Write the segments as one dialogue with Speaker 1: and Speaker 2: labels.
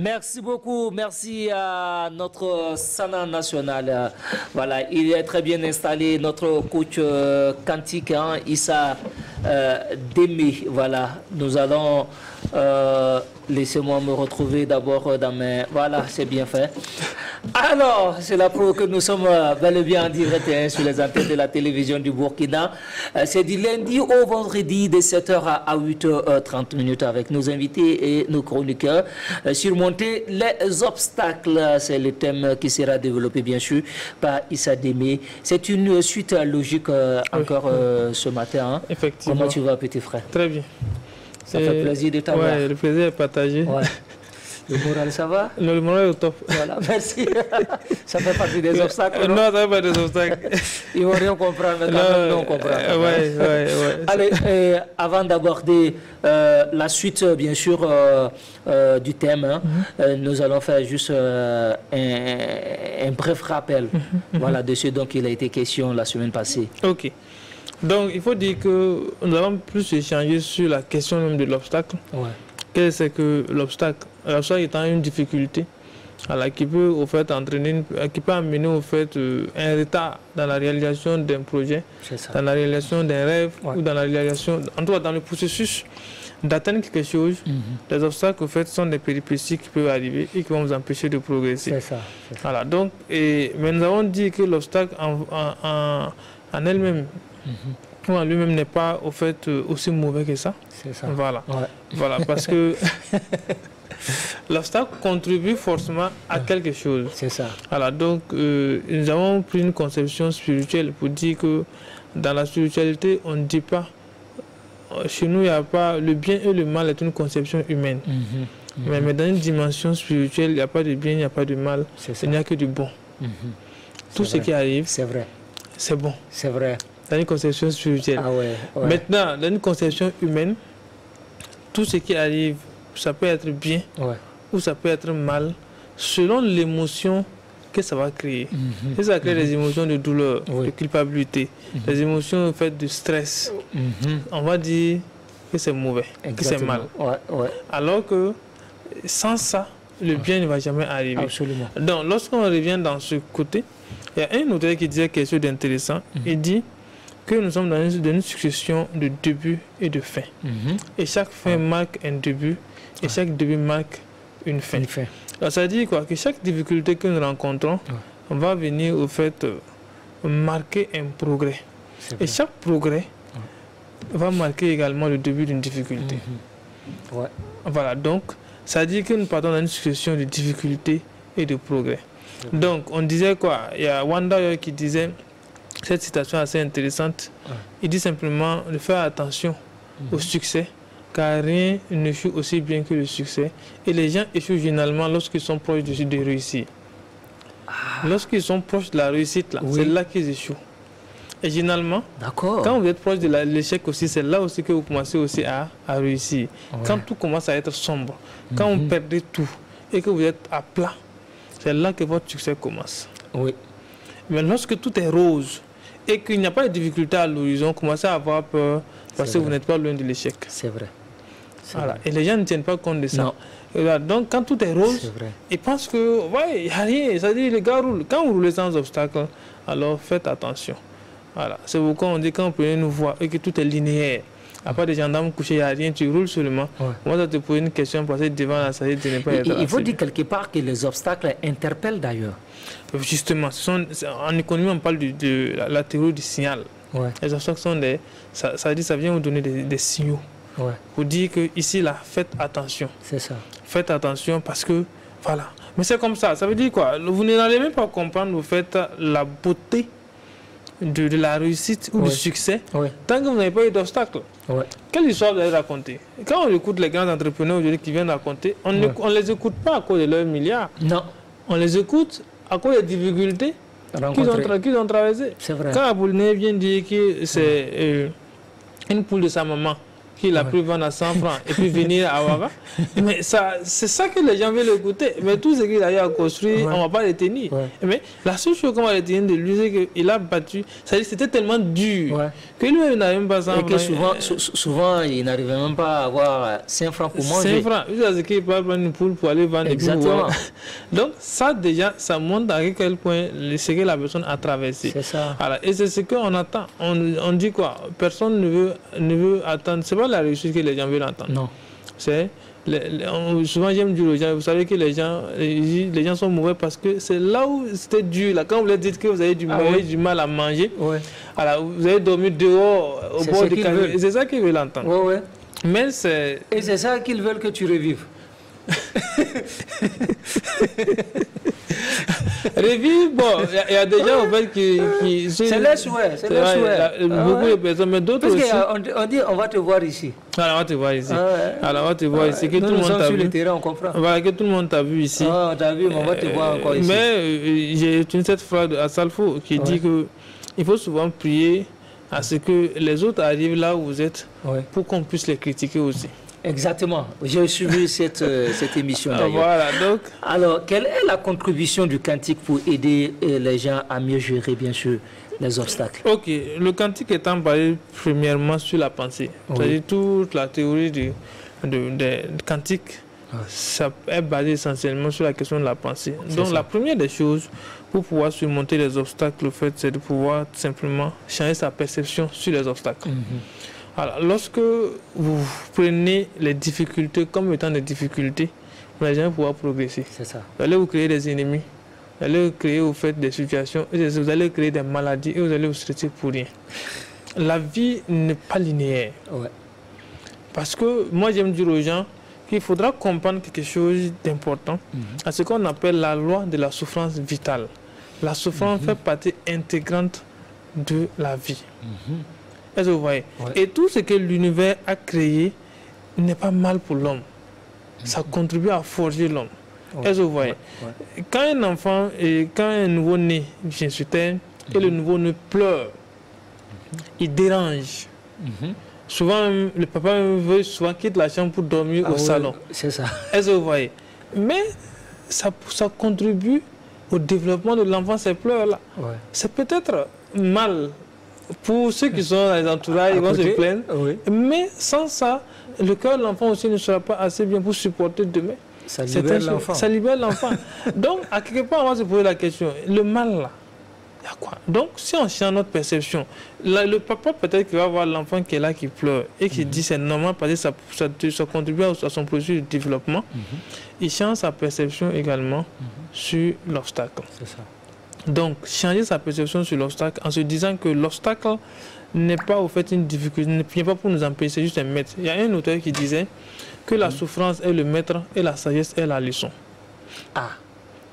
Speaker 1: Merci beaucoup, merci à notre Sana national. Voilà, il est très bien installé, notre coach quantique, hein, Issa Demi. Voilà, nous allons, laissez-moi me retrouver d'abord dans mes... Voilà, c'est bien fait. Alors, c'est la pro que nous sommes bel et bien en direct hein, sur les antennes de la télévision du Burkina. C'est du lundi au vendredi de 7h à 8h30 avec nos invités et nos chroniqueurs. Surmonter les obstacles, c'est le thème qui sera développé bien sûr par Issa Demi. C'est une suite logique encore ce matin. Hein.
Speaker 2: Effectivement.
Speaker 1: Comment tu vas, petit frère?
Speaker 2: Très bien.
Speaker 1: Ça fait plaisir de t'avoir.
Speaker 2: Ouais, le plaisir est partagé.
Speaker 1: Ouais. Le moral, ça va?
Speaker 2: Non, le moral est au top.
Speaker 1: Voilà, merci. Ça fait partie des obstacles.
Speaker 2: Non, ça fait pas des obstacles.
Speaker 1: Ils vont rien comprendre, mais quand même, nous, on comprend.
Speaker 2: Ouais.
Speaker 1: Allez, avant d'aborder la suite, bien sûr, du thème, hein, nous allons faire juste un bref rappel voilà, de ce dont il a été question la semaine passée.
Speaker 2: Ok. Donc, il faut dire que nous avons plus échangé sur la question même de l'obstacle.
Speaker 1: Ouais.
Speaker 2: Qu'est-ce que c'est que l'obstacle? L'obstacle étant une difficulté qui peut au fait entraîner, qui peut amener au fait un retard dans la réalisation d'un projet, dans la réalisation d'un rêve ou dans la réalisation, en tout cas dans le processus d'atteindre quelque chose. Les obstacles au fait sont des péripéties qui peuvent arriver et qui vont vous empêcher de progresser.
Speaker 1: C'est ça.
Speaker 2: Voilà. Donc, mais nous avons dit que l'obstacle en elle-même en lui-même n'est pas au fait aussi mauvais que ça.
Speaker 1: C'est ça.
Speaker 2: Voilà.
Speaker 1: Ouais.
Speaker 2: Voilà, parce que l'obstacle contribue forcément à quelque chose.
Speaker 1: C'est ça.
Speaker 2: Voilà, donc nous avons pris une conception spirituelle pour dire que dans la spiritualité, on ne dit pas, chez nous, il n'y a pas, le bien et le mal est une conception humaine. Mais dans une dimension spirituelle, il n'y a pas de bien, il n'y a pas de mal, il n'y a que du bon. Tout ce qui arrive, c'est vrai. C'est bon.
Speaker 1: C'est vrai.
Speaker 2: Dans une conception spirituelle.
Speaker 1: Ah ouais.
Speaker 2: Maintenant, dans une conception humaine, tout ce qui arrive, ça peut être bien ou ça peut être mal, selon l'émotion que ça va créer. Si ça crée des émotions de douleur, de culpabilité, des émotions faites de stress, on va dire que c'est mauvais, que c'est mal. Alors que sans ça, le bien ne va jamais arriver.
Speaker 1: Absolument.
Speaker 2: Donc, lorsqu'on revient dans ce côté, il y a un auteur qui disait quelque chose d'intéressant. Il dit que nous sommes dans une succession de débuts et de fins. Et chaque fin marque un début et chaque début marque une fin. Alors, ça dit quoi? Que chaque difficulté que nous rencontrons va venir au fait marquer un progrès. Et chaque progrès va marquer également le début d'une difficulté. Voilà, donc ça dit que nous partons dans une succession de difficultés et de progrès. Donc on disait quoi? Il y a Wanda qui disait cette citation assez intéressante. Il dit simplement de faire attention au succès, car rien n'échoue aussi bien que le succès. Et les gens échouent généralement lorsqu'ils sont proches de réussir. Lorsqu'ils sont proches de la réussite, c'est là qu'ils échouent. Et généralement, quand vous êtes proche de l'échec aussi, c'est là aussi que vous commencez aussi à réussir. Quand tout commence à être sombre, quand vous perdez tout et que vous êtes à plat, c'est là que votre succès commence. Mais lorsque tout est rose et qu'il n'y a pas de difficulté à l'horizon, commencez à avoir peur parce que vous n'êtes pas loin de l'échec.
Speaker 1: C'est vrai.
Speaker 2: Voilà. Et les gens ne tiennent pas compte de ça. Là, donc quand tout est rose, ils pensent que il n'y a rien. C'est-à-dire les gars roulent. Quand vous roulez sans obstacle, alors faites attention. Voilà. C'est pourquoi on dit quand vous prenez une voie et que tout est linéaire, à part des gendarmes couchés, il n'y a rien, tu roules seulement. Moi, ça te pose une question parce que devant la salle, tu n'es pas être.
Speaker 1: Il faut dire quelque part que les obstacles interpellent d'ailleurs.
Speaker 2: Justement, en économie, on parle de la théorie du signal. Les obstacles sont ça vient vous donner des signaux. Pour dire que ici, là, faites attention.
Speaker 1: C'est ça.
Speaker 2: Faites attention parce que, voilà. Mais c'est comme ça. Ça veut dire quoi? Vous n'allez même pas comprendre, vous faites la beauté de la réussite ou du succès tant que vous n'avez pas eu d'obstacle. Quelle histoire vous allez raconter? Quand on écoute les grands entrepreneurs aujourd'hui qui viennent raconter, on ne les écoute pas à cause de leurs milliards.
Speaker 1: Non.
Speaker 2: On les écoute à cause des difficultés qu'ils ont traversées.
Speaker 1: C'est vrai.
Speaker 2: Quand Apollinaire vient dire que c'est une poule de sa maman qu'il a pu vendre à 100 francs et puis venir à Ouaga. Mais c'est ça que les gens veulent écouter. Mais tout ce qu'il a eu à construire, on ne va pas le tenir. Mais la seule chose qu'on va retenir de lui, c'est qu'il a battu. C'est-à-dire que c'était tellement dur que lui n'avait même pas 100 francs.
Speaker 1: Et que souvent, il n'arrivait même pas à avoir 5 francs pour manger.
Speaker 2: 5 francs. C'est ce qu'il peut prendre une poule pour aller vendre.
Speaker 1: Exactement.
Speaker 2: Donc, ça déjà, ça montre à quel point ce que la personne a traversé.
Speaker 1: C'est ça.
Speaker 2: Voilà. Et c'est ce qu'on attend. On dit quoi? Personne ne veut attendre. Ce n'est pas la réussite que les gens veulent entendre.
Speaker 1: Non.
Speaker 2: C'est souvent j'aime dire aux gens, vous savez que les gens sont mauvais parce que c'est là où c'était dur. Là, quand vous leur dites que vous avez du mal à manger, alors vous avez dormi dehors au bord du camion. C'est ça qu'ils veulent entendre. Mais
Speaker 1: et c'est ça qu'ils veulent que tu revives.
Speaker 2: Revivre, bon, il y a des gens en fait qui
Speaker 1: c'est leur souhait, c'est leur souhait.
Speaker 2: Beaucoup de personnes, mais d'autres aussi.
Speaker 1: On dit on va te voir ici.
Speaker 2: Alors on va te voir ici. Alors on va te voir ici. Que
Speaker 1: nous,
Speaker 2: tout le monde t'a
Speaker 1: sur
Speaker 2: vu.
Speaker 1: le terrain, on comprend.
Speaker 2: Voilà, que tout le monde t'a vu ici.
Speaker 1: Ah, t'as vu, mais on va te voir encore ici.
Speaker 2: Mais j'ai utilisé cette phrase à Salfo qui dit que il faut souvent prier à ce que les autres arrivent là où vous êtes pour qu'on puisse les critiquer aussi.
Speaker 1: Exactement. J'ai suivi cette émission d'ailleurs.
Speaker 2: Voilà, donc.
Speaker 1: Alors, quelle est la contribution du cantique pour aider les gens à mieux gérer, bien sûr, les obstacles?
Speaker 2: Ok, le cantique étant basé premièrement sur la pensée. C'est-à-dire toute la théorie du cantique, ça est basé essentiellement sur la question de la pensée. Donc, la première des choses pour pouvoir surmonter les obstacles, le fait, c'est de pouvoir simplement changer sa perception sur les obstacles. Alors, lorsque vous prenez les difficultés comme étant des difficultés, vous n'allez jamais pouvoir progresser.
Speaker 1: C'est ça.
Speaker 2: Vous allez vous créer des ennemis, vous allez créer au fait des situations, vous allez créer des maladies et vous allez vous stresser pour rien. La vie n'est pas linéaire. Parce que moi, j'aime dire aux gens qu'il faudra comprendre quelque chose d'important, à ce qu'on appelle la loi de la souffrance vitale. La souffrance fait partie intégrante de la vie. Est-ce que vous voyez? Et tout ce que l'univers a créé n'est pas mal pour l'homme. Ça contribue à forger l'homme. Est-ce que vous voyez? Quand un enfant, quand un nouveau-né vient sur terre, et le nouveau-né pleure, il dérange. Souvent, le papa veut souvent quitter la chambre pour dormir au salon.
Speaker 1: C'est ça.
Speaker 2: Est-ce que vous voyez? Mais ça contribue au développement de l'enfant, ces pleurs-là. C'est peut-être mal pour ceux qui sont dans les entourages, ils vont se plaindre. Mais sans ça, le cœur de l'enfant aussi ne sera pas assez bien pour supporter demain.
Speaker 1: Ça libère l'enfant.
Speaker 2: Ça libère l'enfant. Donc, à quelque part, on va se poser la question, le mal là, il y a quoi? Donc, si on change notre perception, le papa peut-être qu'il va voir l'enfant qui est là, qui pleure, et qui dit c'est normal parce que ça contribue à son processus de développement, il change sa perception également sur l'obstacle.
Speaker 1: C'est ça.
Speaker 2: Donc, changer sa perception sur l'obstacle en se disant que l'obstacle n'est pas au fait une difficulté, ne vient pas pour nous empêcher, c'est juste un maître. Il y a un auteur qui disait que la souffrance est le maître et la sagesse est la leçon.
Speaker 1: Ah,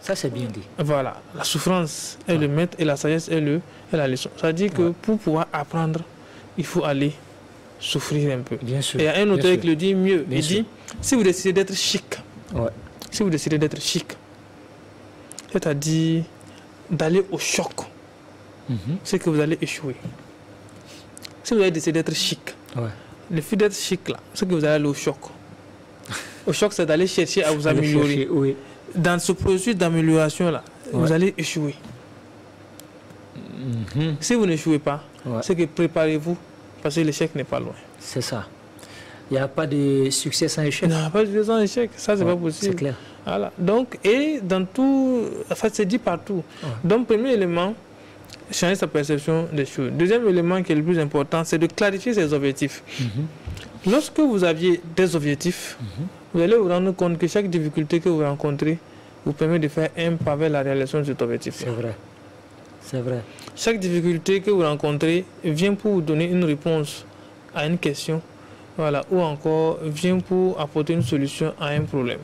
Speaker 1: ça c'est bien dit.
Speaker 2: Voilà, la souffrance est le maître et la sagesse est la leçon. Ça dit que pour pouvoir apprendre, il faut aller souffrir un peu.
Speaker 1: Bien sûr.
Speaker 2: Et il y a un auteur qui le dit mieux. Il dit, si vous décidez d'être chic, si vous décidez d'être chic, c'est-à-dire d'aller au choc, c'est que vous allez échouer. Si vous avez décidé d'être chic, le fait d'être chic là, c'est que vous allez aller au choc. Au choc, c'est d'aller chercher à vous améliorer. Dans ce processus d'amélioration là, vous allez échouer. Si vous n'échouez pas, c'est que préparez-vous parce que l'échec n'est pas loin.
Speaker 1: C'est ça. Il n'y a pas de succès sans échec.
Speaker 2: Il n'y a pas de succès sans échec, ça c'est pas possible.
Speaker 1: C'est clair.
Speaker 2: Voilà. Donc, et dans tout, en fait, c'est dit partout. Donc, premier élément, changer sa perception des choses. Deuxième élément qui est le plus important, c'est de clarifier ses objectifs. Lorsque vous aviez des objectifs, vous allez vous rendre compte que chaque difficulté que vous rencontrez vous permet de faire un pas vers la réalisation de cet objectif.
Speaker 1: C'est vrai. C'est vrai.
Speaker 2: Chaque difficulté que vous rencontrez vient pour vous donner une réponse à une question. Voilà, ou encore vient pour apporter une solution à un problème.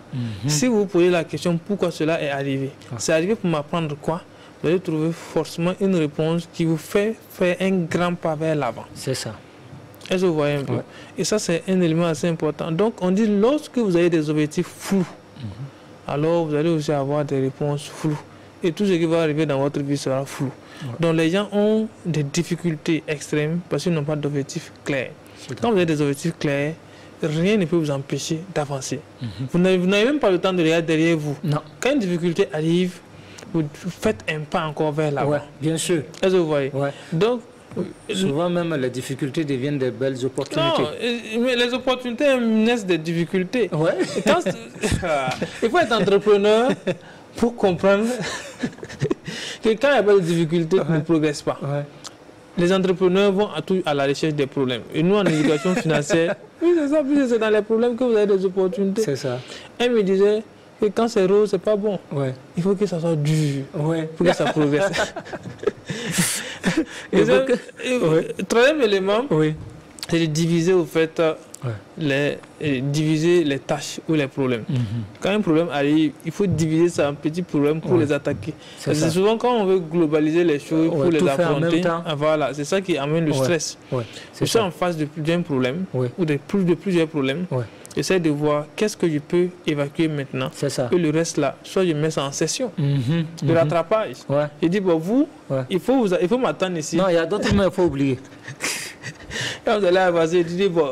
Speaker 2: Si vous posez la question pourquoi cela est arrivé, c'est arrivé pour m'apprendre quoi, vous allez trouver forcément une réponse qui vous fait faire un grand pas vers l'avant.
Speaker 1: C'est ça.
Speaker 2: Est-ce que vous voyez un peu? Et ça, c'est un élément assez important. Donc, on dit lorsque vous avez des objectifs flous, alors vous allez aussi avoir des réponses floues. Et tout ce qui va arriver dans votre vie sera flou. Donc, les gens ont des difficultés extrêmes parce qu'ils n'ont pas d'objectifs clairs. Quand vous avez des objectifs clairs, rien ne peut vous empêcher d'avancer. Vous n'avez même pas le temps de regarder derrière vous.
Speaker 1: Non.
Speaker 2: Quand une difficulté arrive, vous faites un pas encore vers l'avant.
Speaker 1: Ouais, bien sûr.
Speaker 2: Est-ce que vous voyez?
Speaker 1: Ouais.
Speaker 2: Donc,
Speaker 1: souvent même les difficultés deviennent de belles opportunités.
Speaker 2: Non, mais les opportunités naissent des difficultés.
Speaker 1: Ouais.
Speaker 2: Il faut être entrepreneur pour comprendre que quand il n'y a pas de difficultés, on ne progresse pas.
Speaker 1: Ouais.
Speaker 2: Les entrepreneurs vont à la recherche des problèmes. Et nous, en éducation financière, oui, c'est ça, c'est dans les problèmes que vous avez des opportunités.
Speaker 1: C'est ça.
Speaker 2: Elle me disait que quand c'est rose, c'est pas bon.
Speaker 1: Ouais.
Speaker 2: Il faut que ça soit dur pour que ça progresse. Troisième élément, c'est de diviser au fait diviser les tâches ou les problèmes. Quand un problème arrive, il faut diviser ça en petits problèmes pour les attaquer. C'est souvent quand on veut globaliser les choses pour les affronter, voilà, c'est ça qui amène le stress. Je suis en face d'un problème ou de plusieurs problèmes. J'essaie de voir qu'est-ce que je peux évacuer maintenant.
Speaker 1: C'est ça.
Speaker 2: Et le reste là, soit je mets ça en session de rattrapage. Je dis, bon, vous, il faut m'attendre ici.
Speaker 1: Non, il y a d'autres, mais il faut oublier.
Speaker 2: Quand vous allez avancer, tu dis, bon,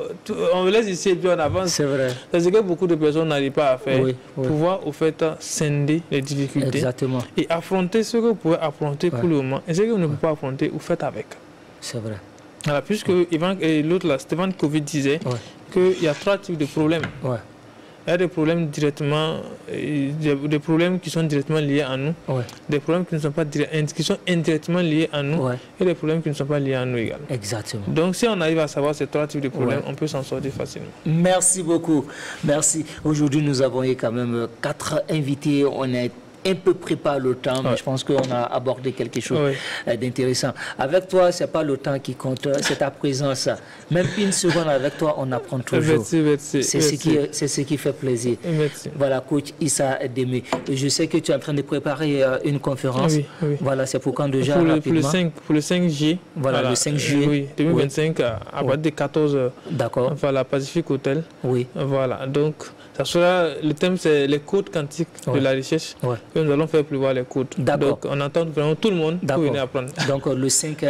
Speaker 2: on me laisse ici et puis on avance.
Speaker 1: C'est vrai.
Speaker 2: C'est ce que beaucoup de personnes n'arrivent pas à faire. Pouvoir, au fait, scinder les difficultés.
Speaker 1: Exactement.
Speaker 2: Et affronter ce que vous pouvez affronter pour le moment. Et ce que vous ne pouvez pas affronter, vous faites avec.
Speaker 1: C'est vrai.
Speaker 2: Voilà, puisque l'autre là, Stéphane Covid disait qu'il y a 3 types de problèmes. Il y a des problèmes directement, des problèmes qui sont directement liés à nous, des problèmes qui ne sont pas qui sont indirectement liés à nous, et des problèmes qui ne sont pas liés à nous également.
Speaker 1: Exactement.
Speaker 2: Donc si on arrive à savoir ces 3 types de problèmes, on peut s'en sortir facilement.
Speaker 1: Merci beaucoup. Merci. Aujourd'hui, nous avons eu quand même 4 invités. On est un peu préparé le temps, mais je pense qu'on a abordé quelque chose d'intéressant. Avec toi, ce n'est pas le temps qui compte, c'est ta présence. Même une seconde avec toi, on apprend toujours. C'est ce qui fait plaisir.
Speaker 2: Merci.
Speaker 1: Voilà, coach Issa Démé. Je sais que tu es en train de préparer une conférence. Voilà, c'est pour quand déjà rapidement?
Speaker 2: Pour le 5 juillet.
Speaker 1: Voilà, le 5 juillet.
Speaker 2: Oui, 2025 à partir de 14 h.
Speaker 1: D'accord.
Speaker 2: Voilà, Pacific Hotel.
Speaker 1: Oui.
Speaker 2: Voilà, donc ça sera, le thème c'est les codes quantiques de la recherche. Et nous allons faire pleuvoir les codes. Donc on attend vraiment tout le monde pour venir apprendre.
Speaker 1: Donc le 5,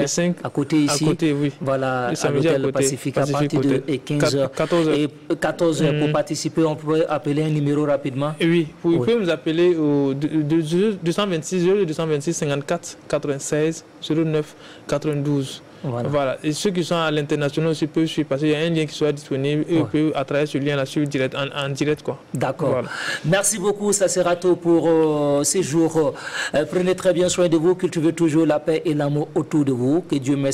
Speaker 1: à côté ici.
Speaker 2: À côté, oui.
Speaker 1: Voilà, à l'hôtel Pacifique à partir de 15 h.
Speaker 2: 14 h.
Speaker 1: Et 14 h pour participer, on peut appeler un numéro rapidement.
Speaker 2: Oui, vous pouvez nous appeler au 226 54 96 09 92. Voilà. Et ceux qui sont à l'international aussi peuvent suivre parce qu'il y a un lien qui soit disponible et on peut à travers ce lien là suivre direct, en direct quoi.
Speaker 1: D'accord. Voilà. Merci beaucoup, ça sera tout pour ces jours. Prenez très bien soin de vous, cultivez toujours la paix et l'amour autour de vous. Que Dieu merci.